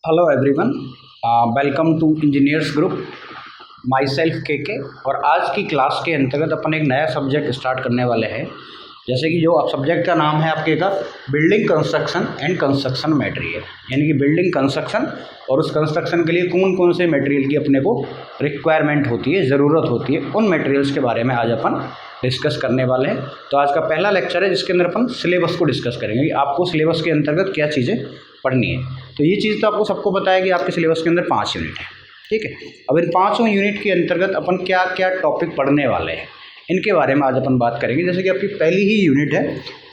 Hello everyone, welcome to engineers group. My self के और आज की क्लास के अंतर्गत अपन एक नया सब्जेक्ट स्टार्ट करने वाले हैं। जैसे कि जो सब्जेक्ट का नाम है आपके का building construction and construction material, यानी कि बिल्डिंग कंस्ट्रक्शन और उस कंस्ट्रक्शन के लिए कौन कौन से मटेरियल की अपने को रिक्वायरमेंट होती है, ज़रूरत होती है, उन मटेरियल्स के बारे में आज अपन डिस्कस करने वाले हैं। तो आज का पहला लेक्चर है जिसके अंदर अपन सिलेबस को डिस्कस करेंगे कि आपको सिलेबस के अंतर्गत क्या चीज़ें पढ़नी है। तो ये चीज़ तो आपको सबको पता है कि आपके सिलेबस के अंदर 5 यूनिट है, ठीक है। अब इन 5 यूनिट के अंतर्गत अपन क्या क्या टॉपिक पढ़ने वाले हैं, इनके बारे में आज अपन बात करेंगे। जैसे कि आपकी पहली ही यूनिट है,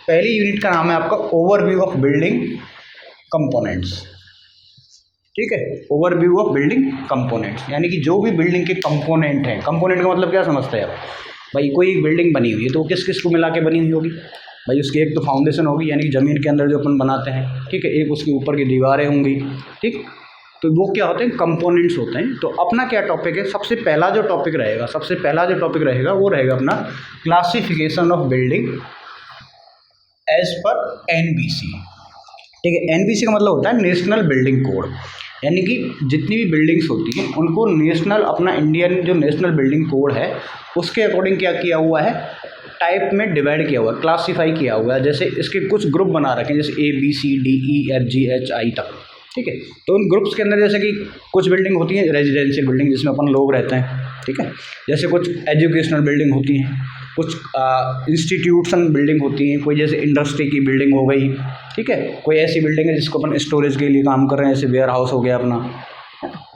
पहली यूनिट का नाम है आपका ओवरव्यू ऑफ बिल्डिंग कंपोनेंट्स, ठीक है। ओवरव्यू ऑफ बिल्डिंग कंपोनेंट्स, यानी कि जो भी बिल्डिंग के कंपोनेंट हैं। कंपोनेंट का मतलब क्या समझते हैं आप भाई? कोई एक बिल्डिंग बनी हुई है तो वो किस किस को मिला के बनी हुई होगी भाई? उसकी एक तो फाउंडेशन होगी, यानी कि ज़मीन के अंदर जो अपन बनाते हैं, ठीक है। एक उसके ऊपर की दीवारें होंगी, ठीक। तो वो क्या होते हैं? कंपोनेंट्स होते हैं। तो अपना क्या टॉपिक है? सबसे पहला जो टॉपिक रहेगा वो रहेगा अपना classification of building as per NBC, ठीक है। NBC का मतलब होता है नेशनल बिल्डिंग कोड, यानी कि जितनी भी बिल्डिंग्स होती हैं उनको नेशनल, अपना इंडियन जो नेशनल बिल्डिंग कोड है उसके अकॉर्डिंग क्या किया हुआ है, टाइप में डिवाइड किया हुआ है, क्लासीफाई किया हुआ है। जैसे इसके कुछ ग्रुप बना रखे हैं, जैसे ABCDEFGHI तक, ठीक है। तो उन ग्रुप्स के अंदर जैसे कि कुछ बिल्डिंग होती है रेजिडेंशियल बिल्डिंग जिसमें अपन लोग रहते हैं, ठीक है। जैसे कुछ एजुकेशनल बिल्डिंग होती हैं, कुछ इंस्टीट्यूशन बिल्डिंग होती हैं, कोई जैसे इंडस्ट्री की बिल्डिंग हो गई, ठीक है। कोई ऐसी बिल्डिंग है जिसको अपन स्टोरेज के लिए काम कर रहे हैं, जैसे वेयर हाउस हो गया अपना।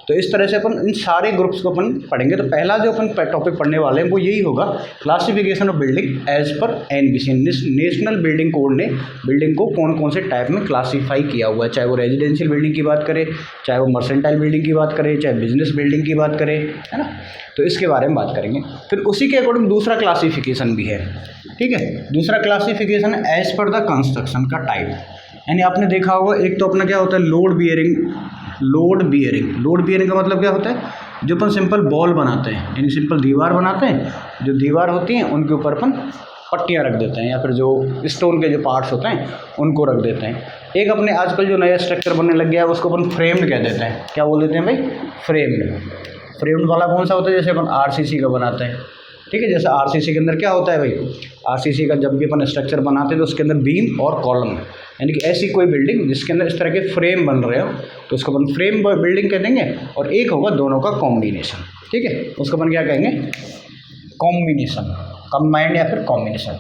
तो इस तरह से अपन इन सारे ग्रुप्स को अपन पढ़ेंगे। तो पहला जो अपन टॉपिक पढ़ने वाले हैं वो यही होगा, classification of building as per NBC, national building code ने बिल्डिंग को कौन कौन से टाइप में क्लासीफाई किया हुआ है, चाहे वो रेजिडेंशियल बिल्डिंग की बात करें, चाहे वो मर्सेंटाइल बिल्डिंग की बात करें, चाहे बिजनेस बिल्डिंग की बात करें, है ना। तो इसके बारे में बात करेंगे। फिर उसी के अकॉर्डिंग दूसरा क्लासिफिकेशन भी है, ठीक है। दूसरा क्लासिफिकेशन है एज पर द कंस्ट्रक्शन का टाइप, यानी आपने देखा होगा एक तो अपना क्या होता है लोड बियरिंग का मतलब क्या होता है? जो अपन सिंपल बॉल बनाते हैं, यानी सिंपल दीवार बनाते हैं, जो दीवार होती हैं उनके ऊपर अपन पट्टियाँ रख देते हैं, या फिर जो स्टोन के जो पार्ट्स होते हैं उनको रख देते हैं। एक अपने आजकल जो नया स्ट्रक्चर बनने लग गया है उसको अपन फ्रेम्ड कह देते हैं। क्या बोल देते हैं भाई? फ्रेम्ड वाला कौन सा होता है? जैसे अपन RCC का बनाते हैं, ठीक है। जैसे RCC के अंदर क्या होता है भाई? RCC का जब भी अपन स्ट्रक्चर बनाते हैं तो उसके अंदर बीम और कॉलम, यानी कि ऐसी कोई बिल्डिंग जिसके अंदर इस तरह के फ्रेम बन रहे हो तो उसको अपन फ्रेम बिल्डिंग कह देंगे। और एक होगा दोनों का कॉम्बिनेशन, ठीक है, उसको अपन क्या कहेंगे? कॉम्बिनेशन, कंबाइंड या फिर कॉम्बिनेशन।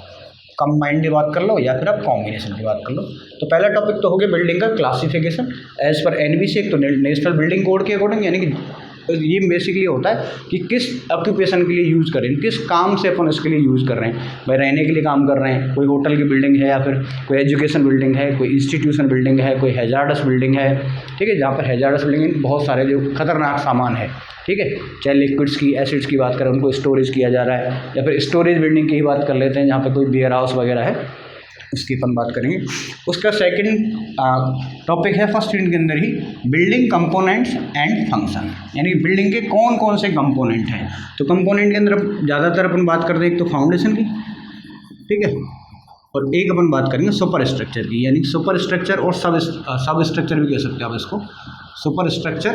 कंबाइंड की बात कर लो या फिर आप कॉम्बिनेशन की बात कर लो। तो पहला टॉपिक तो हो गया बिल्डिंग का क्लासिफिकेशन एज पर NBC, एक तो नेशनल बिल्डिंग कोड के अकॉर्डिंग, यानी कि ये बेसिकली होता है कि किस ऑक्यूपेशन के लिए यूज़ करें, किस काम से अपन इसके लिए यूज़ कर रहे हैं भाई। रहने के लिए काम कर रहे हैं, कोई होटल की बिल्डिंग है, या फिर कोई एजुकेशन बिल्डिंग है, कोई इंस्टीट्यूशन बिल्डिंग है, कोई हैजार्डस बिल्डिंग है, ठीक है। जहाँ पर हैजार्डस बिल्डिंग बहुत सारे जो खतरनाक सामान है, ठीक है, चाहे लिक्विड्स की, एसिड्स की बात करें, उनको स्टोरेज किया जा रहा है, या फिर स्टोरेज बिल्डिंग की ही बात कर लेते हैं जहाँ पर कोई वेयर हाउस वगैरह है, उसकी अपन बात करेंगे। उसका सेकंड टॉपिक है फर्स्ट यूनिट के अंदर ही बिल्डिंग कंपोनेंट्स एंड फंक्शन, यानी बिल्डिंग के कौन कौन से कंपोनेंट हैं। तो कंपोनेंट के अंदर ज़्यादातर अपन बात करते हैं एक तो फाउंडेशन की, ठीक है, और एक अपन बात करेंगे सुपर स्ट्रक्चर की, यानी सुपर स्ट्रक्चर और सब स्ट्रक्चर भी कह सकते हैं आप इसको, सुपर स्ट्रक्चर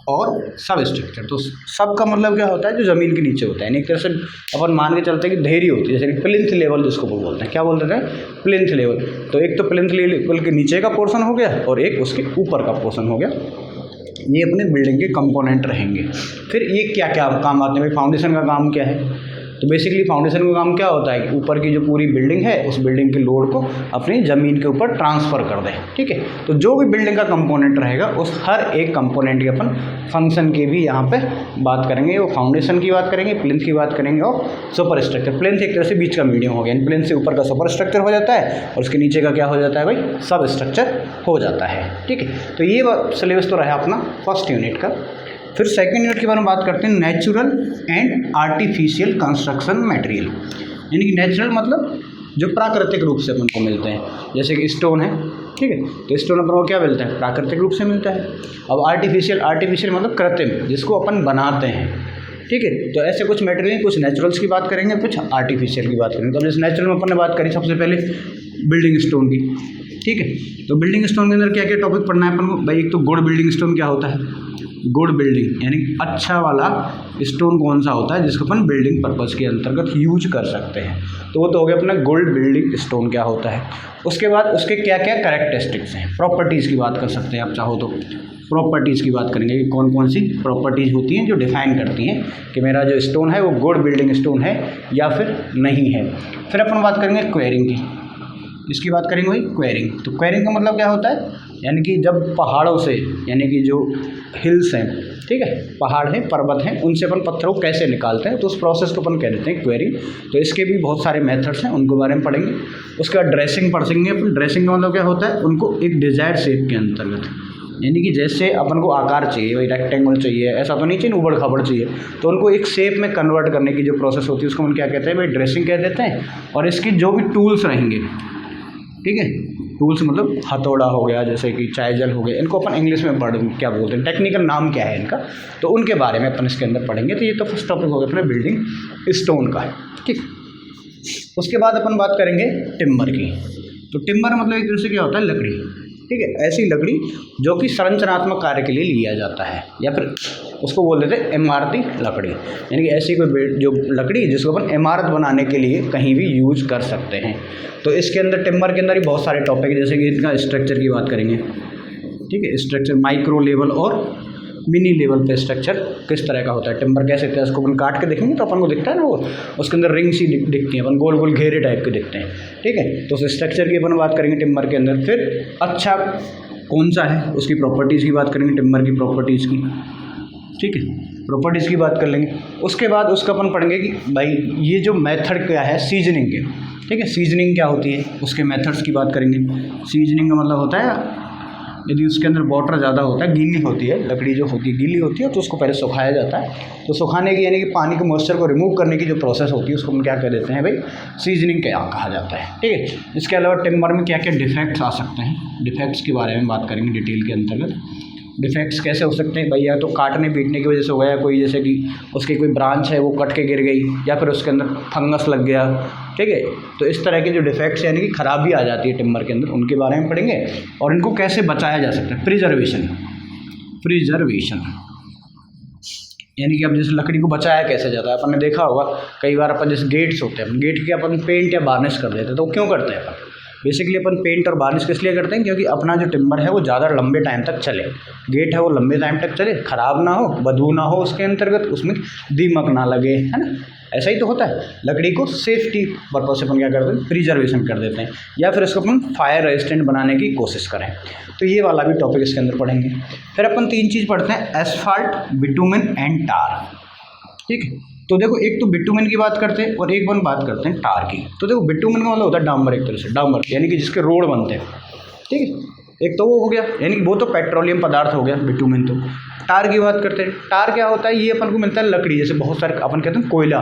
और सब स्ट्रक्चर। तो सब का मतलब क्या होता है? जो ज़मीन के नीचे होता है, यानी एक तरह से अपन मान के चलते हैं कि ढेरी होती है, जैसे प्लिंथ लेवल जिसको बोलते हैं। क्या बोलते हैं? Plinth level. तो एक तो प्लिंथ लेवल के नीचे का पोर्शन हो गया और एक उसके ऊपर का पोर्शन हो गया। ये अपने बिल्डिंग के कंपोनेंट रहेंगे। फिर ये क्या क्या काम आते हैं भाई? फाउंडेशन का काम क्या है? तो बेसिकली फाउंडेशन का काम क्या होता है कि ऊपर की जो पूरी बिल्डिंग है उस बिल्डिंग के लोड को अपनी ज़मीन के ऊपर ट्रांसफ़र कर दें, ठीक है। तो जो भी बिल्डिंग का कंपोनेंट रहेगा उस हर एक कंपोनेंट के अपन फंक्शन की भी यहाँ पे बात करेंगे। वो फाउंडेशन की बात करेंगे, प्लिंथ की बात करेंगे और सुपर स्ट्रक्चर। प्लिंथ एक तरह से बीच का मीडियम हो गया, प्लिंथ से ऊपर का सुपर स्ट्रक्चर हो जाता है और उसके नीचे का क्या हो जाता है भाई? सब स्ट्रक्चर हो जाता है, ठीक है। तो ये सिलेबस तो रहा अपना फर्स्ट यूनिट का। फिर सेकंड यूनिट के बारे में बात करते हैं natural and artificial construction material, यानी कि नेचुरल मतलब जो प्राकृतिक रूप से अपन को मिलते हैं, जैसे कि स्टोन है, ठीक है। तो स्टोन अपन को क्या मिलता है? प्राकृतिक रूप से मिलता है। अब आर्टिफिशियल मतलब कृत्रिम, जिसको अपन बनाते हैं, ठीक है। तो ऐसे कुछ मटेरियल, कुछ नेचुरल्स की बात करेंगे, कुछ आर्टिफिशियल की बात करेंगे। तो अब जैसे नेचुरल में अपन ने बात करी सबसे पहले बिल्डिंग स्टोन की, ठीक है। तो बिल्डिंग स्टोन के अंदर क्या क्या टॉपिक पढ़ना है अपन को भाई? एक तो गुड बिल्डिंग स्टोन क्या होता है, गुड बिल्डिंग यानी अच्छा वाला स्टोन कौन सा होता है जिसको अपन बिल्डिंग पर्पस के अंतर्गत यूज कर सकते हैं, तो वो तो हो गया अपना गुड बिल्डिंग स्टोन क्या होता है। उसके बाद उसके क्या क्या कैरेक्टरिस्टिक्स हैं, प्रॉपर्टीज़ की बात कर सकते हैं आप चाहो तो। प्रॉपर्टीज़ की बात करेंगे कि कौन कौन सी प्रॉपर्टीज़ होती हैं जो डिफाइन करती हैं कि मेरा जो स्टोन है वो गुड बिल्डिंग स्टोन है या फिर नहीं है। फिर अपन बात करेंगे क्वेरिंग की, इसकी बात करेंगे भाई क्वेरिंग। तो क्वेरिंग का मतलब क्या होता है, यानी कि जब पहाड़ों से यानी कि जो हिल्स हैं, ठीक है, पहाड़ हैं, पर्वत हैं, उनसे अपन पत्थरों को कैसे निकालते हैं तो उस प्रोसेस को अपन कह देते हैं क्वेरिंग। तो इसके भी बहुत सारे मेथड्स हैं, उनको बारे में पढ़ेंगे। उसके बाद ड्रेसिंग पढ़ेंगे अपन। ड्रेसिंग का मतलब क्या होता है, उनको एक डिजायर्ड शेप के अंतर्गत, यानी कि जैसे अपन को आकार चाहिए, वही रेक्टेंगल चाहिए, ऐसा तो नहीं चाहिए उबड़ खाबड़ चाहिए, तो उनको एक शेप में कन्वर्ट करने की जो प्रोसेस होती है उसको हम क्या कहते हैं भाई? ड्रेसिंग कह देते हैं। और इसकी जो भी टूल्स रहेंगे, ठीक है, टूल्स मतलब हथौड़ा हो गया, जैसे कि चाइजल हो गया, इनको अपन इंग्लिश में क्या बोलते हैं, टेक्निकल नाम क्या है इनका, तो उनके बारे में अपन इसके अंदर पढ़ेंगे। तो ये तो फर्स्ट टॉपिक हो गया अपने बिल्डिंग स्टोन का, ठीक। उसके बाद अपन बात करेंगे टिम्बर की। तो टिम्बर मतलब एक तरह से क्या होता है, लकड़ी, ठीक है, ऐसी लकड़ी जो कि संरचनात्मक कार्य के लिए लिया जाता है, या फिर उसको बोल देते हैं इमारती लकड़ी, यानी कि ऐसी कोई जो लकड़ी जिसको अपन इमारत बनाने के लिए कहीं भी यूज कर सकते हैं। तो इसके अंदर टिम्बर के अंदर ही बहुत सारे टॉपिक है, जैसे कि इनका स्ट्रक्चर की बात करेंगे, ठीक है, स्ट्रक्चर माइक्रो लेवल और मिनी लेवल पे स्ट्रक्चर किस तरह का होता है, टिम्बर कैसे दिखता है, उसको अपन काट के देखेंगे तो अपन को दिखता है ना, वो उसके अंदर रिंग सी दिखती हैं, अपन गोल गोल घेरे टाइप के दिखते हैं, ठीक है। तो उस स्ट्रक्चर की अपन बात करेंगे टिम्बर के अंदर। फिर अच्छा कौन सा है, उसकी प्रॉपर्टीज़ की बात करेंगे, टिम्बर की प्रॉपर्टीज़ की, ठीक है, प्रॉपर्टीज़ की बात कर लेंगे। उसके बाद उसका अपन पढ़ेंगे कि भाई ये जो मेथड क्या है सीजनिंग के, ठीक है, सीजनिंग क्या होती है, उसके मेथड्स की बात करेंगे। सीजनिंग का मतलब होता है यदि उसके अंदर वाटर ज़्यादा होता है, गीली होती है लकड़ी, जो होती है गीली होती है, तो उसको पहले सुखाया जाता है। तो सुखाने की यानी कि पानी के मॉइस्चर को रिमूव करने की जो प्रोसेस होती है उसको हम क्या कह देते हैं भाई? सीजनिंग क्या कहा जाता है, ठीक है। इसके अलावा टिम्बर में क्या क्या डिफेक्ट्स आ सकते हैं, डिफेक्ट्स के बारे में बात करेंगे डिटेल के अंतर्गत। डिफेक्ट्स कैसे हो सकते हैं भाई? या तो काटने पीटने की वजह से हो गया, कोई जैसे कि उसकी कोई ब्रांच है वो कट के गिर गई, या फिर उसके अंदर फंगस लग गया, ठीक है। तो इस तरह के जो डिफेक्ट्स यानी कि खराबी आ जाती है टिम्बर के अंदर, उनके बारे में पढ़ेंगे। और इनको कैसे बचाया जा सकता है, प्रिजर्वेशन, प्रिजर्वेशन यानी कि अब जैसे लकड़ी को बचाया कैसे जाता है, अपन ने देखा होगा कई बार अपन जैसे गेट्स होते हैं, गेट के अपन पेंट या वार्निश कर देते हैं, तो क्यों करते हैं अपन? बेसिकली अपन पेंट और वार्निश किस लिए करते हैं? क्योंकि अपना जो टिम्बर है वो ज़्यादा लंबे टाइम तक चले, गेट है वो लंबे टाइम तक चले, ख़राब ना हो, बदबू ना हो उसके अंतर्गत, उसमें दीमक ना लगे, है ना, ऐसा ही तो होता है। लकड़ी को सेफ्टी पर्पज से अपन क्या करते हैं? प्रिजर्वेशन कर देते हैं, या फिर इसको अपन फायर रेजिस्टेंट बनाने की कोशिश करें। तो ये वाला भी टॉपिक इसके अंदर पढ़ेंगे। फिर अपन 3 चीज़ पढ़ते हैं, एस्फाल्ट, बिटुमेन एंड टार, ठीक है। तो देखो एक तो बिटुमेन की बात करते हैं और एक बार बात करते हैं टार की। तो देखो बिटुमेन का मतलब होता है डामर, एक तरह से डामर यानी कि जिसके रोड बनते हैं, ठीक है, एक तो वो हो गया, यानी कि वो तो पेट्रोलियम पदार्थ हो गया बिटुमेन। तो टार की बात करते हैं, टार क्या होता है? ये अपन को मिलता है लकड़ी, जैसे बहुत सारे अपन कहते हैं कोयला,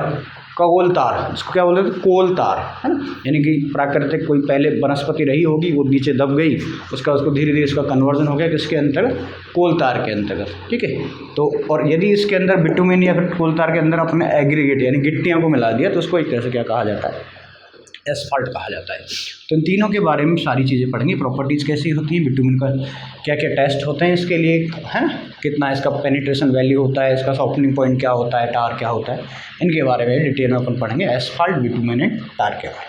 कोल तार, इसको क्या बोलते हैं? कोल तार, है ना, यानी कि प्राकृतिक कोई पहले वनस्पति रही होगी, वो नीचे दब गई, उसका उसको धीरे धीरे इसका कन्वर्जन हो गया किसके अंतर्गत? कोल तार के अंतर्गत, ठीक है। तो और यदि इसके अंदर बिटुमेन या फिर कोल तार के अंदर अपने एग्रीगेट यानी गिट्टियों को मिला दिया तो उसको एक तरह से क्या कहा जाता है? एस्फाल्ट कहा जाता है। तो इन तीनों के बारे में सारी चीज़ें पढ़ेंगे, प्रॉपर्टीज़ कैसी होती हैं, बिटुमेन का क्या क्या टेस्ट होते हैं इसके लिए, है ना, कितना इसका पेनिट्रेशन वैल्यू होता है, इसका सॉफ्टनिंग पॉइंट क्या होता है, टार क्या होता है, इनके बारे में डिटेल में अपन पढ़ेंगे, एस्फाल्ट, बिटुमेन एंड टार के बारे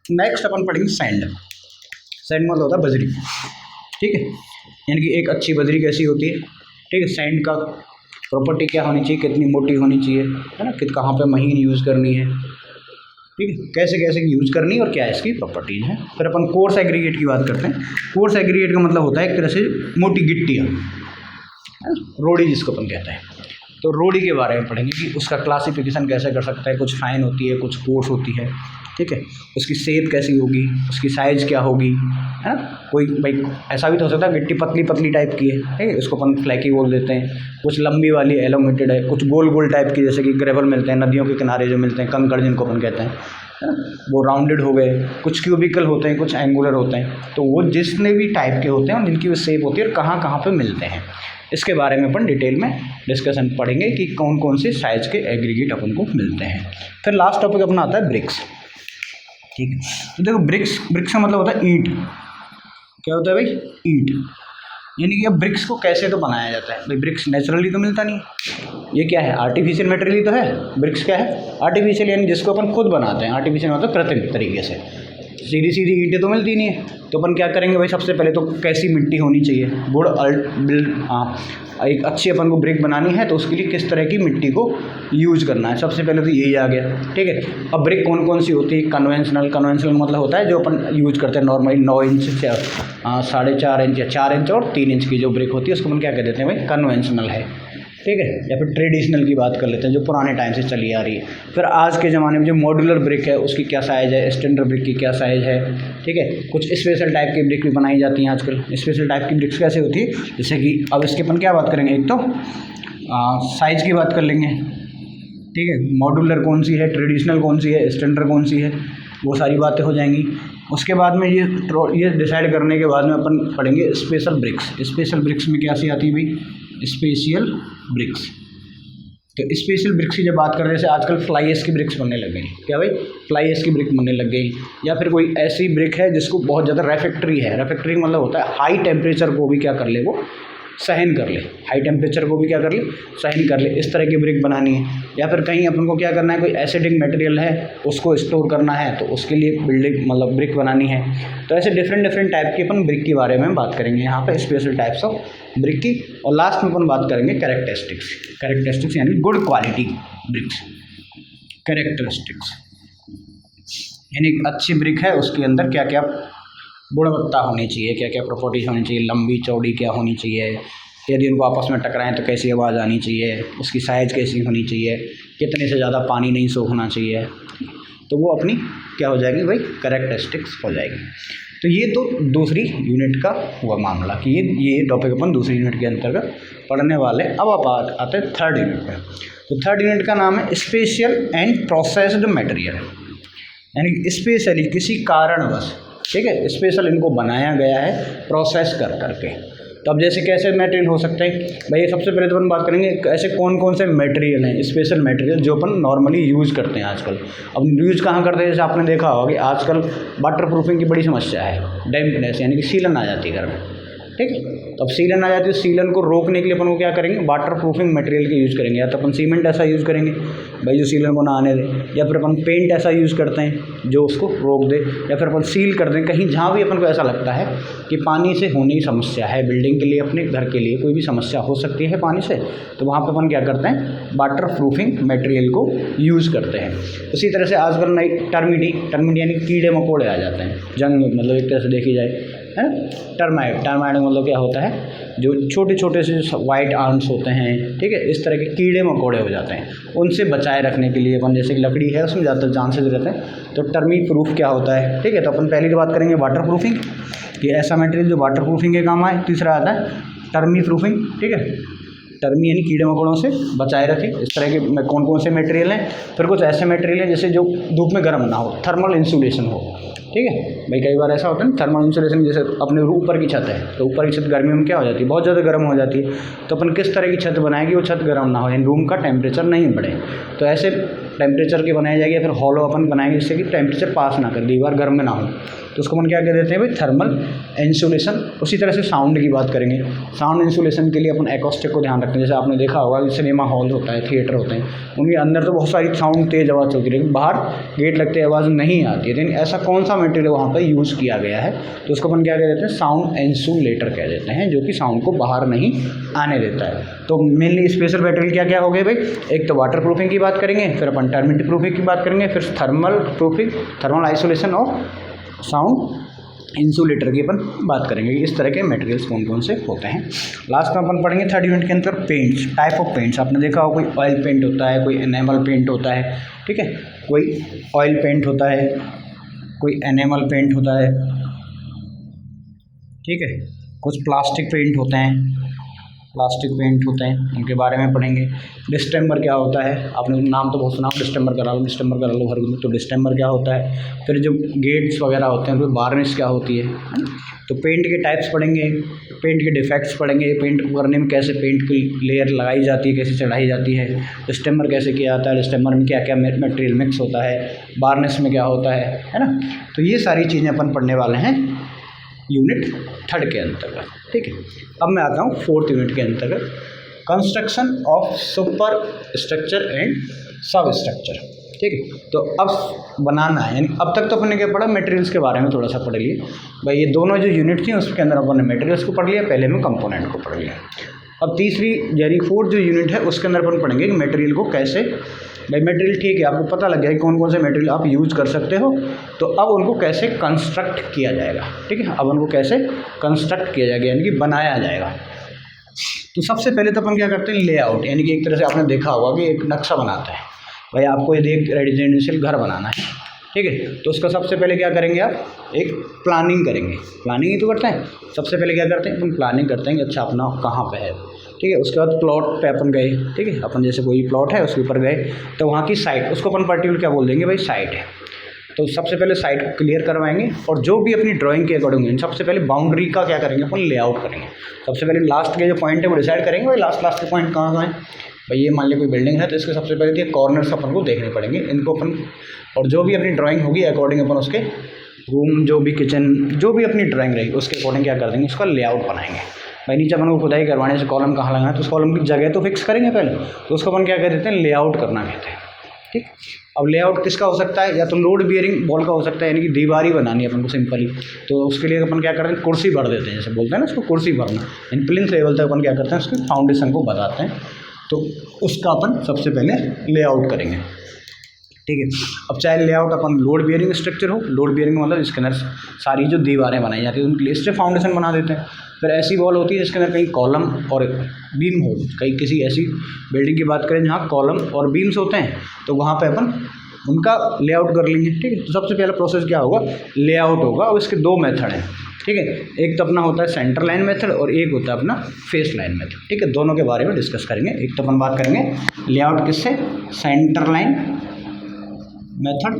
में। नेक्स्ट अपन पढ़ेंगे सैंड। सैंड मतलब होता है बजरी, ठीक है, यानी कि एक अच्छी बजरी कैसी होती है, ठीक है। सैंड का प्रॉपर्टी क्या होनी चाहिए, कितनी मोटी होनी चाहिए, है ना, कहाँ पे महीन यूज़ करनी है, ठीक है, कैसे कैसे यूज करनी है और क्या इसकी प्रॉपर्टीज है। फिर अपन कोर्स एग्रीगेट की बात करते हैं। कोर्स एग्रीगेट का मतलब होता है एक तरह से मोटी गिट्टियाँ, रोड़ी जिसको अपन कहते हैं। तो रोड़ी के बारे में पढ़ेंगे कि उसका क्लासिफिकेशन कैसे कर सकता है, कुछ फाइन होती है, कुछ कोर्स होती है, ठीक है, उसकी शेप कैसी होगी, उसकी साइज़ क्या होगी, है ना। कोई भाई ऐसा भी तो हो सकता है गिट्टी पतली पतली टाइप की है, ठीक है, उसको अपन फ्लैकी बोल देते हैं, कुछ लंबी वाली एलोमेटेड है, कुछ गोल गोल टाइप की जैसे कि ग्रेवल मिलते हैं नदियों के किनारे जो मिलते हैं, कंकड़ जिनको अपन कहते हैं, है ना, वो राउंडेड हो गए, कुछ क्यूबिकल होते हैं, कुछ एंगुलर होते हैं। तो वो जितने भी टाइप के होते हैं जिनकी वो शेप होती है और कहाँ कहाँ पर मिलते हैं, इसके बारे में अपन डिटेल में डिस्कशन पढ़ेंगे कि कौन कौन से साइज़ के एग्रीगेट अपन को मिलते हैं। फिर लास्ट टॉपिक अपना आता है ब्रिक्स, ठीक है। तो देखो ब्रिक्स का मतलब होता है ईंट, क्या होता है भाई, ईंट। यानी कि अब ब्रिक्स को कैसे तो बनाया जाता है भाई, ब्रिक्स नेचुरली तो मिलता नहीं, ये क्या है, आर्टिफिशियल मटेरियल तो है। ब्रिक्स क्या है, आर्टिफिशियल, यानी जिसको अपन खुद बनाते हैं। आर्टिफिशियल मतलब कृत्रिम तरीके से, सीधी सीधी ईंटें तो मिलती नहीं है। तो अपन क्या करेंगे भाई, सबसे पहले तो कैसी मिट्टी होनी चाहिए, गुड बिल्ड, हाँ एक अच्छी अपन को ब्रिक बनानी है तो उसके लिए किस तरह की मिट्टी को यूज करना है, सबसे पहले तो यही आ गया, ठीक है। अब ब्रिक कौन कौन सी होती है, कन्वेंशनल मतलब होता है जो अपन यूज करते हैं नॉर्मली 9 इंच या 4.5 इंच या 4 इंच और 3 इंच की जो ब्रिक होती है उसको अपन क्या कह देते हैं भाई, कन्वेंशनल है, ठीक है। या फिर ट्रेडिशनल की बात कर लेते हैं जो पुराने टाइम से चली आ रही है। फिर आज के ज़माने में जो मॉड्यूलर ब्रिक है उसकी क्या साइज़ है, स्टैंडर्ड ब्रिक की क्या साइज़ है, ठीक है। कुछ स्पेशल टाइप की ब्रिक भी बनाई जाती हैं आजकल। स्पेशल टाइप की ब्रिक्स कैसे होती है, जैसे कि अब इसके अपन क्या बात करेंगे, एक तो साइज़ की बात कर लेंगे, ठीक है, मॉड्यूलर कौन सी है, ट्रेडिशनल कौन सी है, स्टैंडर्ड कौन सी है, वो सारी बातें हो जाएंगी। उसके बाद में ये डिसाइड करने के बाद में अपन पढ़ेंगे स्पेशल ब्रिक्स। स्पेशल ब्रिक्स में क्या सी आती है भाई, स्पेशियल ब्रिक्स। तो स्पेशल ब्रिक्स की जब बात करें, जैसे आजकल फ्लाई एश की ब्रिक्स बनने लग गई, क्या भाई, फ्लाई एश की ब्रिक बनने लग गई। या फिर कोई ऐसी ब्रिक है जिसको बहुत ज़्यादा रेफ्रेक्टरी है, रेफ्रेक्टरी मतलब होता है हाई टेम्परेचर को भी क्या कर ले, वो सहन कर ले, हाई टेम्परेचर को भी क्या कर ले, सहन कर ले, इस तरह की ब्रिक बनानी है। या फिर कहीं अपन को क्या करना है, कोई एसिडिक मटेरियल है उसको स्टोर करना है तो उसके लिए बिल्डिंग मतलब ब्रिक बनानी है। तो ऐसे डिफरेंट टाइप की अपन ब्रिक के बारे में बात करेंगे यहाँ पे, स्पेशल टाइप्स ऑफ ब्रिक की। और लास्ट में अपन बात करेंगे कैरेक्टरिस्टिक्स यानी गुड क्वालिटी ब्रिक्स। कैरेक्टरिस्टिक्स यानी अच्छी ब्रिक है उसके अंदर क्या क्या गुणवत्ता होनी चाहिए, क्या क्या प्रॉपर्टीज होनी चाहिए, लंबी चौड़ी क्या होनी चाहिए, यदि उनको आपस में टकराएं तो कैसी आवाज़ आनी चाहिए, उसकी साइज़ कैसी होनी चाहिए, कितने से ज़्यादा पानी नहीं सोखना चाहिए, तो वो अपनी क्या हो जाएगी भाई, कैरेक्टरिस्टिक्स हो जाएगी। तो ये तो दूसरी यूनिट का हुआ मामला कि ये टॉपिक अपन दूसरी यूनिट के अंतर्गत पढ़ने वाले। अब आप आते हैं थर्ड यूनिट पर। तो थर्ड यूनिट का नाम है स्पेशल एंड प्रोसेस्ड मटेरियल, यानी स्पेशली किसी कारणवश, ठीक है, स्पेशल इनको बनाया गया है प्रोसेस कर करके। तो अब जैसे कैसे मटेरियल हो सकते हैं भाई, सबसे पहले तो अपन बात करेंगे ऐसे कौन कौन से मटेरियल हैं, स्पेशल मटेरियल जो अपन नॉर्मली यूज़ करते हैं आजकल। अब यूज़ कहाँ करते हैं, जैसे आपने देखा होगा कि आजकल वाटर प्रूफिंग की बड़ी समस्या है, डैम्पनेस यानी कि सीलन आ जाती है घर में, ठीक है। तो अब सीलन आ जाती है, सीलन को रोकने के लिए अपन को क्या करेंगे, वाटर प्रूफिंग मटेरियल के यूज़ करेंगे। या तो अपन सीमेंट ऐसा यूज़ करेंगे भाई जो सीलन को ना आने दे, या फिर अपन पेंट ऐसा यूज़ करते हैं जो उसको रोक दे, या फिर अपन सील कर दें कहीं जहाँ भी अपन को ऐसा लगता है कि पानी से होने की समस्या है, बिल्डिंग के लिए, अपने घर के लिए कोई भी समस्या हो सकती है पानी से, तो वहाँ पर अपन क्या करते हैं, वाटर प्रूफिंग मटेरियल को यूज़ करते हैं। उसी तरह से आजकल नई टर्मिट यानी कीड़े मकोड़े आ जाते हैं, जंग मतलब एक तरह से देखी जाए है। टर्माइट मतलब क्या होता है, जो छोटे छोटे से वाइट आर्म्स होते हैं, ठीक है, इस तरह के कीड़े मकोड़े हो जाते हैं, उनसे बचाए रखने के लिए अपन, जैसे कि लकड़ी है उसमें ज़्यादातर चांसेस रहते हैं, तो टर्मिट प्रूफ क्या होता है, ठीक है। तो अपन पहले की बात करेंगे वाटर प्रूफिंग, कि ऐसा मटेरियल जो वाटर प्रूफिंग के काम आए। तीसरा आता है टर्मी प्रूफिंग, ठीक है, टर्मी यानी कीड़े मकोड़ों से बचाए रखें, इस तरह के कौन कौन से मटेरियल हैं। फिर कुछ ऐसे मटेरियल हैं जैसे जो धूप में गर्म ना हो, थर्मल इंसुलेशन हो, ठीक है भाई। कई बार ऐसा होता है ना, थर्मल इंसुलेशन, जैसे अपने ऊपर की छत है तो ऊपर की छत गर्मियों में क्या हो जाती है, बहुत ज़्यादा गर्म हो जाती है, तो अपन किस तरह की छत बनाएंगे वो छत गर्म ना हो, यानी रूम का टेम्परेचर नहीं बढ़े, तो ऐसे टेम्परेचर की बनाई जाएगी। फिर हॉलो अपन बनाएंगे जिससे कि टेम्परेचर पास ना कर, दीवार गर्म में ना हो, तो उसको अपन क्या कह देते हैं भाई, थर्मल इंसुलेशन। उसी तरह से साउंड की बात करेंगे, साउंड इंसुलेशन के लिए अपन एकॉस्टिक को ध्यान रखते हैं। जैसे आपने देखा होगा कि सिनेमा हॉल होता है, थिएटर होते हैं, उनके अंदर तो बहुत सारी साउंड तेज़ आवाज़ चलती है, लेकिन बाहर गेट लगते आवाज़ नहीं आती है। लेकिन ऐसा कौन सा मटेरियल वहाँ पर यूज़ किया गया है, तो उसको अपन क्या कह देते हैं, साउंड इंसुलेटर कह देते हैं, जो कि साउंड को बाहर नहीं आने देता है। तो मेनली स्पेशल मटेरियल क्या क्या हो गए भाई, एक तो वाटर प्रूफिंग की बात करेंगे, फिर अपन टर्मिट प्रूफिंग की बात करेंगे, फिर थर्मल प्रूफिंग, थर्मल आइसोलेशन और साउंड इंसुलेटर की अपन बात करेंगे। इस तरह के मटेरियल्स कौन कौन से होते हैं। लास्ट में अपन पढ़ेंगे थर्ड यूनिट के अंदर पेंट्स, टाइप ऑफ पेंट्स। आपने देखा हो कोई ऑयल पेंट होता है, कोई एनेमल पेंट होता है, ठीक है, कोई ऑयल पेंट होता है, कोई एनेमल पेंट होता है, ठीक है, कुछ प्लास्टिक पेंट होते हैं, प्लास्टिक पेंट होते हैं, उनके बारे में पढ़ेंगे। डिस्टेम्बर क्या होता है, आपने नाम तो बहुत सुना, डिस्टेम्बर करा लो हर तो डिस्टेम्बर क्या होता है। फिर जो गेट्स वगैरह होते हैं, फिर वार्निश क्या होती है। तो पेंट के टाइप्स पढ़ेंगे, पेंट के डिफेक्ट्स पढ़ेंगे, पेंट करने में कैसे पेंट की लेयर लगाई जाती है, कैसे चढ़ाई जाती है, डिस्टेम्बर कैसे किया जाता है, डिस्टेम्बर में क्या क्या मटेरियल मिक्स होता है, वार्निश में क्या होता है ना। तो ये सारी चीज़ें अपन पढ़ने वाले हैं यूनिट थर्ड के अंतर्गत। ठीक है, अब मैं आता हूँ फोर्थ यूनिट के अंतर्गत, construction of super structure and सब स्ट्रक्चर। ठीक है, तो अब बनाना है, यानी अब तक तो अपने क्या पढ़ा, मटेरियल्स के बारे में थोड़ा सा पढ़ लिए भाई। ये दोनों जो यूनिट थी उसके अंदर अपन ने मटेरियल्स को पढ़ लिया, पहले में कंपोनेंट को पढ़ लिया। अब तीसरी यानी फोर्थ जो यूनिट है उसके अंदर अपन पढ़ेंगे कि मटेरियल को कैसे, भाई मटेरियल ठीक है आपको पता लग गया कि कौन कौन से मटेरियल आप यूज़ कर सकते हो, तो अब उनको कैसे कंस्ट्रक्ट किया जाएगा। ठीक है, अब उनको कैसे कंस्ट्रक्ट किया जाएगा यानी कि बनाया जाएगा। तो सबसे पहले तो अपन क्या करते हैं, लेआउट, यानी कि एक तरह से आपने देखा होगा कि एक नक्शा बनाता है भाई, आपको यदि एक रेजिडेंशियल घर बनाना है, ठीक है, तो उसका सबसे पहले क्या करेंगे, आप एक प्लानिंग करेंगे। प्लानिंग ही तो करते हैं, सबसे पहले क्या करते हैं अपन प्लानिंग करते हैं कि अच्छा अपना कहाँ पे है। ठीक है, उसके बाद प्लॉट पे अपन गए, ठीक है, अपन जैसे कोई प्लॉट है उसके ऊपर गए तो वहाँ की साइट, उसको अपन पर्टिकुलर क्या बोल देंगे भाई, साइट है। तो सबसे पहले साइट को क्लियर करवाएंगे और जो भी अपनी ड्राइंग के अकॉर्डिंग सबसे पहले बाउंड्री का क्या करेंगे अपन, लेआउट करेंगे। सबसे पहले लास्ट के जो पॉइंट है वो डिसाइड करेंगे भाई, लास्ट के पॉइंट कहाँ हैं भाई। ये मान लिया कोई बिल्डिंग है तो इसके सबसे पहले ये कॉर्नर्स अपन को देखने पड़ेंगे, इनको अपन, और जो भी अपनी ड्राइंग होगी अकॉर्डिंग अपन उसके रूम, जो भी किचन, जो भी अपनी ड्राइंग रहेगी उसके अकॉर्डिंग क्या कर देंगे, उसका लेआउट बनाएंगे भाई। नीचे अपन को खुदाई करवाने से कॉलम कहाँ लगाना है तो उस कॉलम की जगह तो फिक्स करेंगे पहले, तो उसको अपन क्या कह देते हैं, लेआउट करना कहते हैं। ठीक, अब लेआउट किसका हो सकता है, या तो लोड बियरिंग वॉल का हो सकता है, यानी कि दीवार ही बनानी है अपन को सिंपली, तो उसके लिए अपन क्या करते हैं, कुर्सी भर देते हैं, जैसे बोलते हैं ना उसको कुर्सी भरना। इन प्लिंथ लेवल तक अपन क्या करते हैं, उसके फाउंडेशन को बताते हैं, तो उसका अपन सबसे पहले लेआउट करेंगे। ठीक है, अब चाहे लेआउट अपन लोड बियरिंग स्ट्रक्चर हो, लोड बियरिंग मतलब इसके अंदर सारी जो दीवारें बनाई जाती है उनके लिए इससे फाउंडेशन बना देते हैं। फिर ऐसी वॉल होती है जिसके अंदर कहीं कॉलम और बीम हो, कहीं किसी ऐसी बिल्डिंग की बात करें जहाँ कॉलम और बीम्स होते हैं तो वहाँ पे अपन उनका लेआउट कर लेंगे। ठीक है, तो सबसे पहला प्रोसेस क्या होगा, लेआउट होगा, और इसके दो मेथड हैं। ठीक है, एक तो अपना होता है सेंटर लाइन मेथड और एक होता है अपना फेस लाइन मेथड। ठीक है, दोनों के बारे में डिस्कस करेंगे। एक तो अपन बात करेंगे लेआउट किससे, सेंटर लाइन मेथड,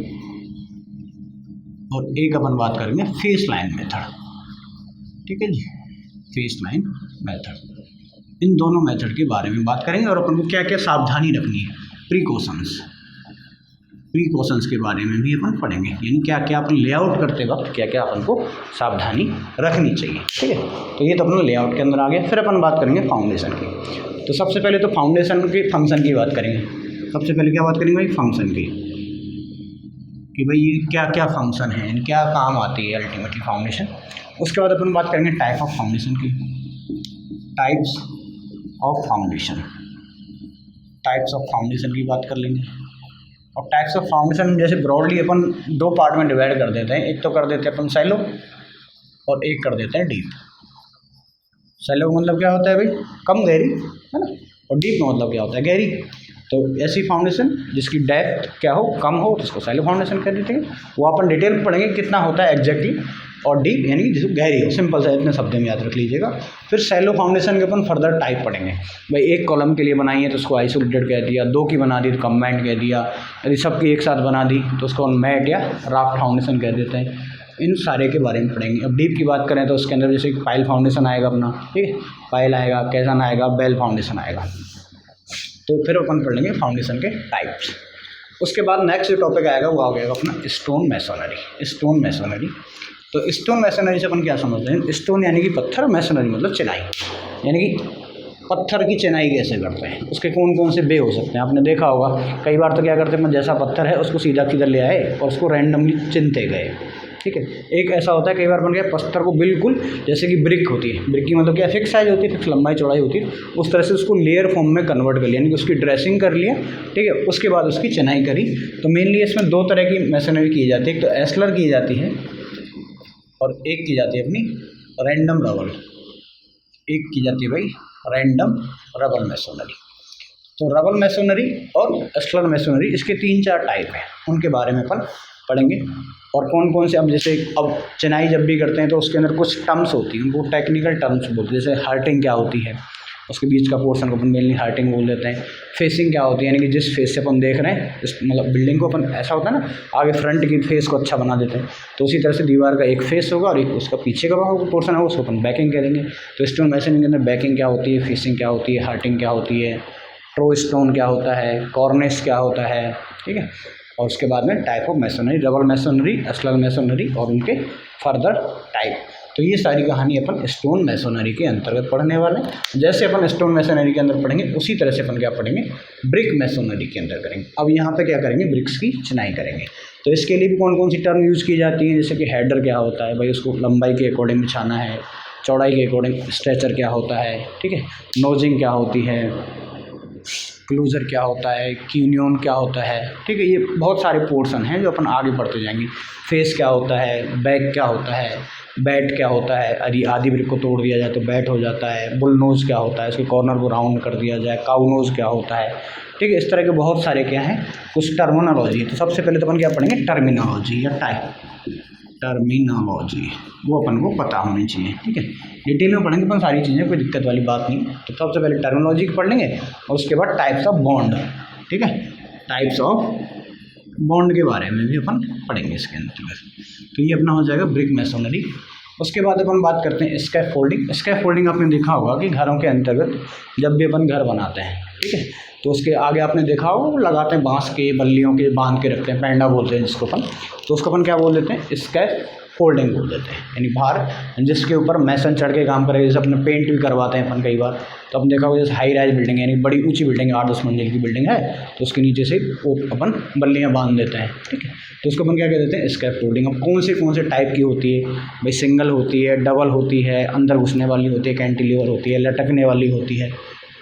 और एक अपन बात करेंगे फेस लाइन मेथड। ठीक है जी, फेस लाइन मेथड, इन दोनों मेथड के बारे में बात करेंगे और अपन को क्या क्या सावधानी रखनी है, प्रीकॉशंस के बारे में भी अपन पढ़ेंगे, यानी क्या क्या अपन लेआउट करते वक्त क्या क्या अपन को सावधानी रखनी चाहिए। ठीक है, तो ये तो अपन लेआउट के अंदर आ गया। फिर अपन बात करेंगे फाउंडेशन की। तो सबसे पहले तो फाउंडेशन के फंक्शन की बात करेंगे। सबसे पहले क्या बात करेंगे भाई, फंक्शन की, कि भाई ये क्या क्या फंक्शन है, क्या काम आती है अल्टीमेटली फाउंडेशन। उसके बाद अपन बात करेंगे टाइप ऑफ फाउंडेशन की, types of foundation, types of foundation की बात कर लेंगे। और टाइप्स ऑफ फाउंडेशन जैसे ब्रॉडली अपन दो पार्ट में डिवाइड कर देते हैं, एक तो कर देते हैं अपन सैलो और एक कर देते हैं डीप। सैलो मतलब क्या होता है भाई, कम गहरी है ना, और डीप का मतलब क्या होता है, गहरी। तो ऐसी फाउंडेशन जिसकी डेप्थ क्या हो, कम हो, तो उसको सैलो फाउंडेशन कह देते हैं। वो अपन डिटेल में पढ़ेंगे कितना होता है एग्जैक्टली, और डीप यानी कि जिसको गहरी हो, सिंपल सा इतने शब्द में याद रख लीजिएगा। फिर सैलो फाउंडेशन के अपन फर्दर टाइप पढ़ेंगे भाई, एक कॉलम के लिए बनाई है तो उसको आइसोलेटेड कह दिया, दो की बना दी तो कंबाइंड कह दिया, यदि सबकी एक साथ बना दी तो उसको मैट या राफ्ट फाउंडेशन कह देते हैं। इन सारे के बारे में पढ़ेंगे। अब डीप की बात करें तो उसके अंदर जैसे पाइल फाउंडेशन आएगा अपना, ठीक है, पाइल आएगा, कैसन आएगा, बेल फाउंडेशन आएगा। तो फिर अपन पढ़ लेंगे फाउंडेशन के टाइप्स। उसके बाद नेक्स्ट जो टॉपिक आएगा वो आ गया अपना स्टोन मैसोनरी। स्टोन मैसोनरी, तो स्टोन मैसोनरी से अपन क्या समझते हैं, स्टोन यानी कि पत्थर, मैसोनरी मतलब चिनाई, यानी कि पत्थर की चिनाई कैसे करते हैं, उसके कौन कौन से वे हो सकते हैं। आपने देखा होगा कई बार तो क्या करते हैं, जैसा पत्थर है उसको सीधा किधर ले आए और उसको रैंडमली चिनते गए। ठीक है, एक ऐसा होता है कई बार बन गया पत्थर को बिल्कुल, जैसे कि ब्रिक होती है, ब्रिक की मतलब क्या, फिक्स साइज होती है, फिक्स लंबाई चौड़ाई होती है, उस तरह से उसको लेयर फॉर्म में कन्वर्ट कर लिया, यानी कि उसकी ड्रेसिंग कर लिया। ठीक है, उसके बाद उसकी चिनाई करी। तो मेनली इसमें दो तरह की मैसोनरी की जाती है, एक तो एस्लर की जाती है और एक की जाती है अपनी रैंडम रबल, एक की जाती है भाई रैंडम रबल मैसोनरी। तो रबल मैसोनरी और एस्लर मैसोनरी, इसके 3-4 टाइप हैं, उनके बारे में अपन पढ़ेंगे। और कौन कौन से, अब जैसे अब चिनाई जब भी करते हैं तो उसके अंदर कुछ टर्म्स होती हैं, उनको टेक्निकल टर्म्स बोलते हैं, जैसे हार्टिंग क्या होती है, उसके बीच का पोर्शन को अपन मेनली हार्टिंग बोल देते हैं। फेसिंग क्या होती है, यानी कि जिस फेस से अपन देख रहे हैं, इस मतलब बिल्डिंग को अपन, ऐसा होता है ना आगे फ्रंट की फेस को अच्छा बना देते हैं, तो उसी तरह से दीवार का एक फेस होगा और एक उसका पीछे का पोर्शन होगा, उसको अपन बैकिंग कह देंगे। तो स्टोन मैसोनरी के अंदर बैकिंग क्या होती है, फेसिंग क्या होती है, हार्टिंग क्या होती है, ट्रो स्टोन क्या होता है, कॉर्निस क्या होता है। ठीक है, और उसके बाद में type of masonry, rubble masonry, ashlar masonry और उनके फर्दर टाइप। तो ये सारी कहानी अपन स्टोन मैसोनरी के अंतर्गत पढ़ने वाले हैं। जैसे अपन स्टोन मैसोनरी के अंदर पढ़ेंगे उसी तरह से अपन क्या पढ़ेंगे, ब्रिक मैसोनरी के अंदर करेंगे। अब यहाँ पे क्या करेंगे, ब्रिक्स की चिनाई करेंगे। तो इसके लिए भी कौन कौन सी टर्म यूज़ की जाती है, जैसे कि हेडर क्या होता है भाई, उसको लंबाई के अकॉर्डिंग बिछाना है, चौड़ाई के अकॉर्डिंग स्ट्रेचर क्या होता है, ठीक है, नोजिंग क्या होती है, क्लोजर क्या होता है, कीनियन क्या होता है, ठीक है। ये बहुत सारे पोर्शन हैं जो अपन आगे बढ़ते जाएंगे। फेस क्या होता है, बैक क्या होता है, बैट क्या होता है, यदि आधी ब्रिक को तोड़ दिया जाए तो बैट हो जाता है। बुल नोज क्या होता है, उसके कॉर्नर को राउंड कर दिया जाए। काउ नोज क्या होता है, ठीक है। इस तरह के बहुत सारे क्या हैं, कुछ टर्मिनोलॉजी। तो सबसे पहले तो अपन क्या पढ़ेंगे, टर्मिनोलॉजी या टर्मिनोलॉजी, वो अपन को पता होनी चाहिए, ठीक है। डिटेल में पढ़ेंगे अपन सारी चीज़ें, कोई दिक्कत वाली बात नहीं। तो सबसे पहले टर्मिनोलॉजी पढ़ लेंगे और उसके बाद टाइप्स ऑफ बॉन्ड, ठीक है, टाइप्स ऑफ बॉन्ड के बारे में भी अपन पढ़ेंगे इसके अंदर। तो ये अपना हो जाएगा ब्रिक मैसोनरी। उसके बाद अपन बात करते हैं स्कैफोल्डिंग। स्कैफोल्डिंग आपने देखा होगा कि घरों के अंतर्गत जब भी अपन घर बनाते हैं, ठीक है, तो उसके आगे आपने देखा होगा वो लगाते हैं बांस के बल्लियों के, बांध के रखते हैं, पैंडा बोलते हैं जिसको अपन। तो उसको अपन क्या बोल देते हैं, स्कैफोल्डिंग बोल देते हैं। यानी बाहर जिसके ऊपर मैसन चढ़ के काम करेगा, जैसे अपने पेंट भी करवाते हैं अपन कई बार। तो अपन देखा होगा जैसे हाई राइज बिल्डिंग है, यानी बड़ी ऊंची बिल्डिंग है, 8-10 मंजिल की बिल्डिंग है, तो उसके नीचे से वो अपन बल्लियाँ बांध देते हैं, ठीक है। तो उसको अपन क्या कह देते हैं, स्कैफोल्डिंग। अब कौन से टाइप की होती है भाई, सिंगल होती है, डबल होती है, अंदर घुसने वाली होती है, कैंटिलीवर होती है, लटकने वाली होती है,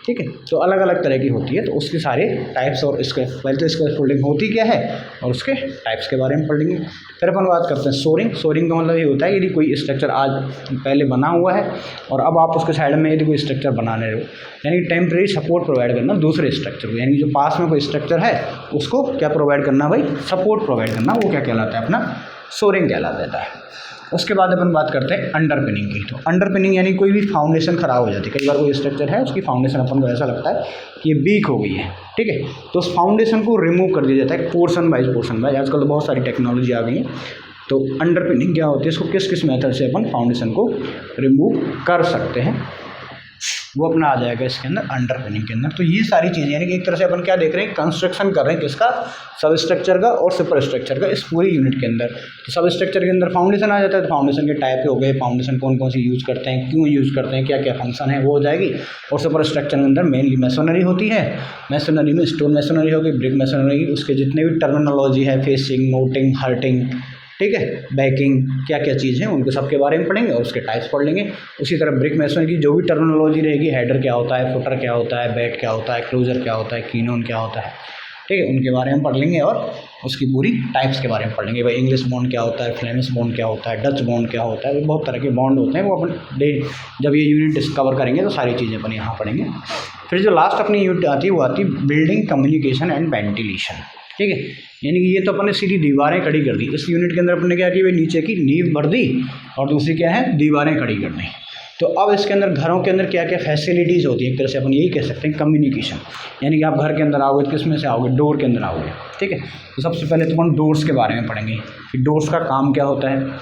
ठीक है। तो अलग अलग तरह की होती है। तो उसके सारे टाइप्स और पहले तो स्कैफोल्डिंग होती क्या है और उसके टाइप्स के बारे में पढ़ लेंगे। फिर अपन बात करते हैं सोरिंग। सोरिंग का मतलब ये होता है यदि कोई स्ट्रक्चर आज पहले बना हुआ है और अब आप उसके साइड में यदि कोई स्ट्रक्चर बना रहे हो, यानी टेम्प्रेरी सपोर्ट प्रोवाइड करना दूसरे स्ट्रक्चर को, यानी जो पास में कोई स्ट्रक्चर है उसको क्या प्रोवाइड करना भाई, सपोर्ट प्रोवाइड करना, वो क्या कहलाता है, अपना सोरिंग कहलाता है। उसके बाद अपन बात करते हैं अंडरपिनिंग की। तो अंडरपिनिंग यानी कोई भी फाउंडेशन खराब हो जाती है। कई बार कोई स्ट्रक्चर है उसकी फाउंडेशन अपन को ऐसा लगता है कि ये वीक हो गई है, ठीक है, तो उस फाउंडेशन को रिमूव कर दिया जाता है पोर्शन बाय। आजकल तो बहुत सारी टेक्नोलॉजी आ गई है। तो अंडरपिनिंग क्या होती है, इसको किस किस मेथड से अपन फाउंडेशन को रिमूव कर सकते हैं, वो अपना आ जाएगा इसके अंदर अंडरपिनिंग के अंदर। तो ये सारी चीज़ें यानी कि एक तरह से अपन क्या देख रहे हैं, कंस्ट्रक्शन कर रहे हैं किसका, सब स्ट्रक्चर का और सुपर स्ट्रक्चर का, इस पूरी यूनिट के अंदर। तो सब स्ट्रक्चर के अंदर फाउंडेशन आ जाता है। तो फाउंडेशन के टाइप हो गए, फाउंडेशन कौन कौन सी यूज़ करते हैं, क्यों यूज़ करते हैं, क्या क्या फंक्शन है, वो हो जाएगी। और सुपर स्ट्रक्चर के अंदर मेनली मैसोनरी होती है। मैसोनरी में स्टोन मैसोनरी होगी, ब्रिक मैसोनरी, उसके जितने भी टर्मिनोलॉजी है, फेसिंग, नोटिंग, हर्टिंग, ठीक है, बैकिंग, क्या क्या चीज़ है उनको सबके बारे में पढ़ेंगे और उसके टाइप्स पढ़ लेंगे। उसी तरह ब्रिक मैसोनरी की जो भी टर्मिनोलॉजी रहेगी, हेडर क्या होता है, फुटर क्या होता है, बैट क्या होता है, क्लोजर क्या होता है, कीनोन क्या होता है, ठीक है, उनके बारे में पढ़ लेंगे और उसकी पूरी टाइप्स के बारे में पढ़ लेंगे। भाई इंग्लिश बॉन्ड क्या होता है, फ्लेमिश बॉन्ड क्या होता है, डच बॉन्ड क्या होता है, बहुत तरह के बॉन्ड होते हैं, वो अपन जब ये यूनिट डिस्कवर करेंगे तो सारी चीज़ें अपन यहाँ पढ़ेंगे। फिर जो लास्ट अपनी यूनिट आती है वो आती है बिल्डिंग कम्युनिकेशन एंड वेंटिलेशन, ठीक है। यानी कि ये तो अपन ने सीधी दीवारें खड़ी कर दी। इस यूनिट के अंदर अपन ने क्या किया, भाई नीचे की नींव भर दी और दूसरी क्या है, दीवारें खड़ी कर दी। तो अब इसके अंदर घरों के अंदर क्या क्या फैसिलिटीज़ होती है, एक तरह से अपन यही कह सकते हैं कम्युनिकेशन। यानी कि आप घर के अंदर आओगे तो किस में से आओगे, डोर के अंदर आओगे, ठीक है। तो सबसे पहले तो अपन डोर्स के बारे में पढ़ेंगे कि डोर्स का काम क्या होता है,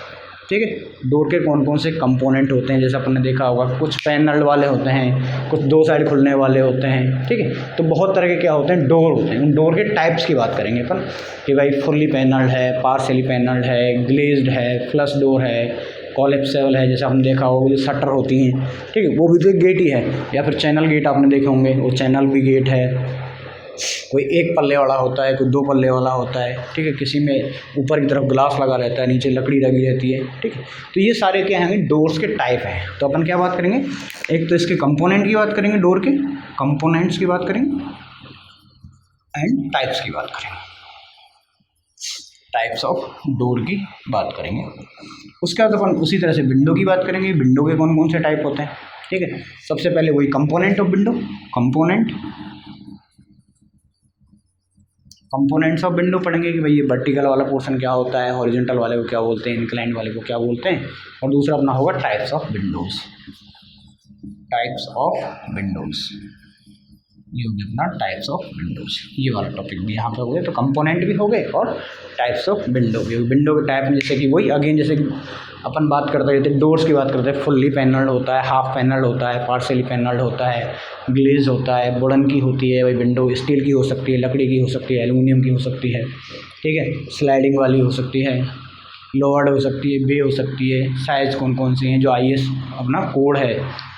ठीक है। डोर के कौन कौन से कंपोनेंट होते हैं, जैसे अपन ने देखा होगा कुछ पैनल वाले होते हैं, कुछ 2 साइड खुलने वाले होते हैं, ठीक है। तो बहुत तरह के क्या होते हैं, डोर होते हैं। उन डोर के टाइप्स की बात करेंगे अपन कि भाई फुल्ली पैनल्ड है, पार्शियली पैनल्ड है, ग्लेज्ड है, फ्लश डोर है, कॉलेप्सेबल है, जैसे आपने देखा होगा जो शटर होती हैं, ठीक है, वो भी तो एक गेट ही है। या फिर चैनल गेट आपने देखे होंगे, वो चैनल भी गेट है। कोई 1 पल्ले वाला होता है, कोई 2 पल्ले वाला होता है, ठीक है। किसी में ऊपर की तरफ ग्लास लगा रहता है, नीचे लकड़ी लगी रहती है, ठीक है। तो ये सारे क्या हैं, डोर्स के टाइप हैं। तो अपन क्या बात करेंगे, एक तो इसके कंपोनेंट की बात करेंगे, डोर के कंपोनेंट्स की बात करेंगे एंड टाइप्स की बात करेंगे, टाइप्स ऑफ डोर की बात करेंगे। उसके बाद अपन उसी तरह से विंडो की बात करेंगे, विंडो के कौन कौन से टाइप होते हैं, ठीक है। सबसे पहले वही component of window, components of window पढ़ेंगे कि भाई ये वर्टिकल वाला पोर्शन क्या होता है, हॉरिजॉन्टल वाले को क्या बोलते हैं, इंक्लाइंड वाले को क्या बोलते हैं। और दूसरा अपना होगा types of Windows, types of Windows, ये हो गया अपना टाइप्स ऑफ विंडोज़। ये वाला टॉपिक भी यहाँ पे हो गया। तो कंपोनेंट भी हो गए और टाइप्स ऑफ विंडो भी। विंडो के टाइप में जैसे कि वही अगेन, जैसे कि अपन बात करते रहते डोर्स की बात करते हैं, फुल्ली पैनल्ड होता है, हाफ पैनल्ड होता है, पार्शियली पैनल्ड होता है, ग्लेज होता है, वुडन की होती है भाई विंडो, स्टील की हो सकती है, लकड़ी की हो सकती है, एल्यूमिनियम की हो सकती है, ठीक है, स्लाइडिंग वाली हो सकती है, लोअर्ड हो सकती है, बे हो सकती है, साइज़ कौन कौन सी हैं, जो IS अपना कोड है,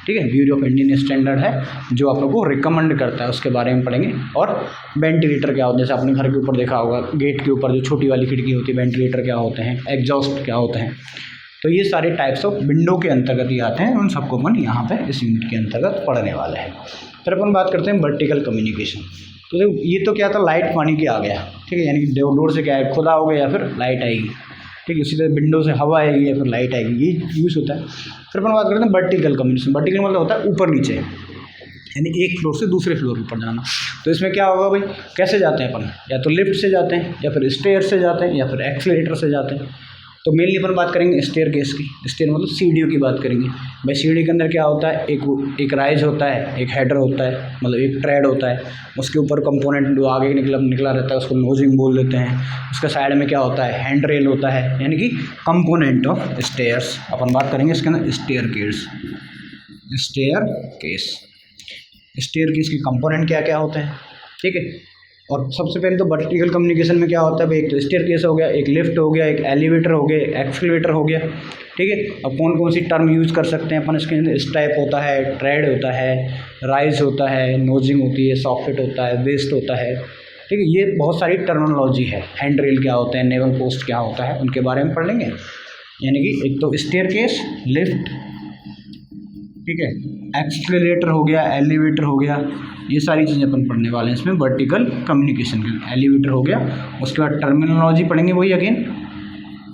ठीक है, ब्यूरो ऑफ इंडियन स्टैंडर्ड है जो आप लोग को रिकमेंड करता है, उसके बारे में पढ़ेंगे। और वेंटिलेटर क्या होता है, जैसे आपने घर के ऊपर देखा होगा, गेट के ऊपर जो छोटी वाली खिड़की होती है, वेंटिलेटर क्या होते हैं, एग्जॉस्ट क्या होते हैं। तो ये सारे टाइप्स ऑफ विंडो के अंतर्गत ही आते हैं, उन सबको अपन यहाँ पे इस यूनिट के अंतर्गत पढ़ने वाले हैं। फिर अपन बात करते हैं वर्टिकल कम्युनिकेशन। तो देखो ये तो क्या था, लाइट पानी के आ गया, ठीक है, यानी कि डोर से क्या है, खुला होगा या फिर लाइट आएगी, ठीक है, इसी तरह विंडो से हवा आएगी या फिर लाइट आएगी, ये यूज़ होता है। फिर अपन बात करते हैं वर्टिकल कम्युनिकेशन। वर्टिकल मतलब होता है ऊपर नीचे, यानी एक फ्लोर से दूसरे फ्लोर पर जाना। तो इसमें क्या होगा भाई, कैसे जाते हैं अपन, या तो लिफ्ट से जाते हैं, या फिर स्टेयर से जाते हैं, या फिर एक्सीलरेटर से जाते हैं। तो मेनली अपन बात करेंगे स्टेयर केस की। स्टेयर मतलब सीढ़ियों की बात करेंगे। भाई सीढ़ी के अंदर क्या होता है, एक राइज होता है, एक हेडर होता है, मतलब एक ट्रेड होता है, उसके ऊपर कंपोनेंट जो आगे निकला रहता है उसको नोजिंग बोल देते हैं। उसके साइड में क्या होता है, हैंड रेल होता है, यानी कि कंपोनेंट ऑफ स्टेयर्स। अपन बात करेंगे इसके अंदर स्टेयर केस। स्टेयर केस के कंपोनेंट क्या क्या होते हैं, ठीक है। और सबसे पहले तो वर्टिकल कम्युनिकेशन में क्या होता है भाई, एक तो स्टेयर केस हो गया, एक लिफ्ट हो गया, एक एलिवेटर हो गया, एक एक्सीलरेटर हो गया, ठीक है। अब कौन कौन सी टर्म यूज़ कर सकते हैं अपन इसके अंदर, स्टेप होता है, ट्रेड होता है, राइज होता है, नोजिंग होती है, सॉकेट होता है, वेस्ट होता है, ठीक है। ये बहुत सारी टर्मिनोलॉजी है। हैंड रेल क्या होता है, नेवल पोस्ट क्या होता है, उनके बारे में पढ़ लेंगे। यानी कि एक तो स्टेयर केस, लिफ्ट, ठीक है, एक्सीलरेटर हो गया, एलिवेटर हो गया, ये सारी चीज़ें अपन पढ़ने वाले हैं इसमें वर्टिकल कम्युनिकेशन के। एलिवेटर हो गया, उसके बाद टर्मिनोलॉजी पढ़ेंगे, वही again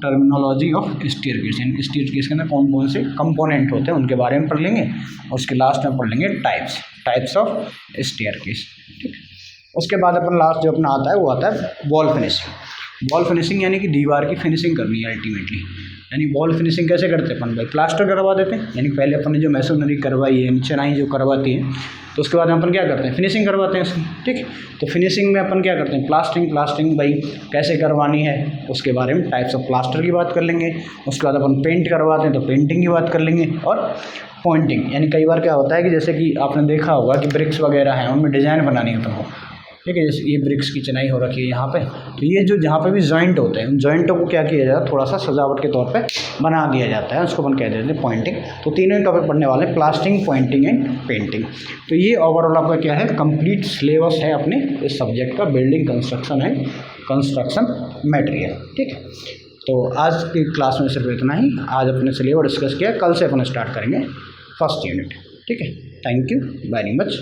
terminology of stair case, यानी स्टेयर केस के अंदर कौन कौन से कंपोनेंट होते हैं उनके बारे में पढ़ लेंगे। और उसके लास्ट में पढ़ लेंगे टाइप्स ऑफ स्टेयर केस, ठीक है। उसके बाद अपन लास्ट जो अपना आता है वो आता है वॉल फिनिशिंग। वॉल फिनिशिंग यानी कि दीवार की फिनिशिंग करनी है अल्टीमेटली। यानी वॉल फिनिशिंग कैसे करते हैं अपन भाई, प्लास्टर करवा देते हैं, यानी पहले अपन ने जो मैसोनरी करवाई है, चिनाई जो करवाती है, तो उसके बाद अपन क्या करते हैं, फिनिशिंग करवाते हैं उसकी, ठीक है। तो फिनिशिंग में अपन क्या करते हैं, प्लास्टरिंग भाई कैसे करवानी है उसके बारे में, टाइप्स ऑफ प्लास्टर की बात कर लेंगे। उसके बाद अपन पेंट करवाते हैं तो पेंटिंग की बात कर लेंगे। और पॉइंटिंग, यानी कई बार क्या होता है कि जैसे कि आपने देखा होगा कि ब्रिक्स वगैरह हैं, उनमें डिज़ाइन बनानी है तुमको, ठीक है। जैसे ये ब्रिक्स की चिनाई हो रखी है यहाँ पे, तो ये जो जहाँ पे भी जॉइंट होते हैं, उन जॉइंटों को क्या किया जाता है, थोड़ा सा सजावट के तौर पे बना दिया जाता है, उसको अपन कह देते हैं पॉइंटिंग। तो तीनों ही टॉपिक पढ़ने वाले हैं, प्लास्टरिंग, पॉइंटिंग एंड पेंटिंग। तो ये ओवरऑल आपका क्या है, कंप्लीट सिलेबस है अपने इस सब्जेक्ट का, building construction and construction material, ठीक है। तो आज की क्लास में सिर्फ इतना ही। आज अपने सिलेबस डिस्कस किया, कल से अपन स्टार्ट करेंगे फर्स्ट यूनिट, ठीक है। Thank you very much.